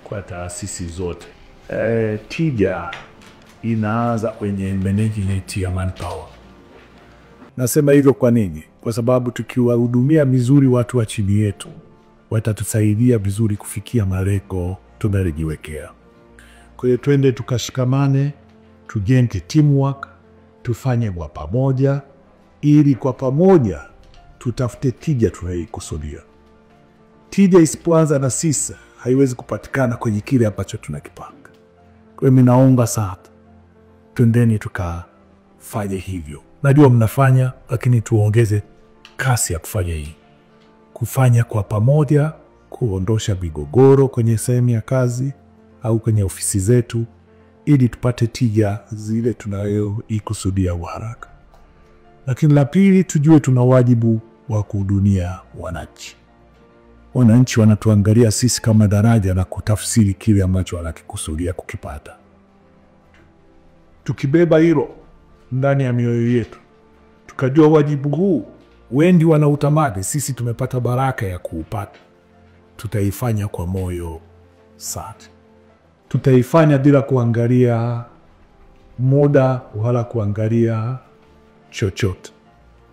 kwa taasisi zote. Tija inaanza kwenye management ya manpower. Nasema hivyo kwa nini? Kwa sababu tukiwahudumia vizuri watu wa chini yetu, watatusaidia vizuri kufikia malengo tunayojiwekea. Kwa hiyo twende tukashikamane, tujenge teamwork, tufanye kwa pamoja, ili kwa pamoja tutafute tija tunayoikusudia. Tija isipoanza na sisi haiwezi kupatikana kwenye kile ambacho tunakipanga. Kwa hiyo mimi naomba sana, twendeni tukafanye hivyo. Najua mnafanya, lakini tuongeze kasi ya kufanya hii. Kufanya kwa pamoja, kuondosha migogoro kwenye sehemu ya kazi au kwenye ofisi zetu, ili tupate tija zile tunayoikusudia kwa haraka. Lakini la pili, tujue tuna wajibu wa kuhudumia wananchi. Wananchi wanatuangalia sisi kama daraja na kutafsiri kile ambacho wanakikusudia kukipata. Tukibeba hilo ndani ya mioyo yetu, tukajua wajibu huu wengi wanautamani, sisi tumepata baraka ya kuupata, tutaifanya kwa moyo safi. Tutaifanya bila kuangalia muda wala kuangalia chochote.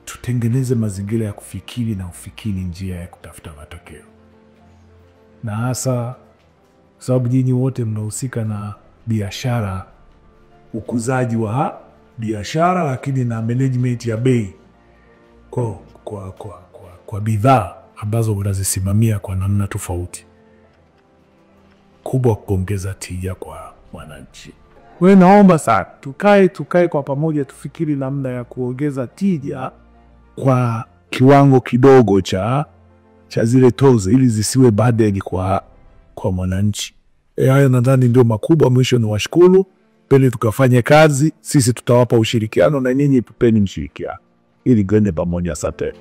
Tutengeneze mazingira ya kufikiri na ufikiri njia ya kutafuta matokeo. Na hasa sababu nyinyi wote mnahusika na biashara, ukuzaji wa biashara, lakini na management ya bei kwa bidhaa ambazo unazisimamia kwa namna tofauti, kubwa kuongeza tija kwa wananchi. Wewe naomba sana tukae kwa pamoja, tufikiri namna ya kuongeza tija kwa kiwango kidogo cha zile tozo, ili zisiwe burden kwa mwananchi. Hayo nadhani ndio makubwa. Mwisho ni washukuru, pende tukafanye kazi, sisi tutawapa ushirikiano na nyinyi tupeni mshirikiano ili gwende pamoja. Asante.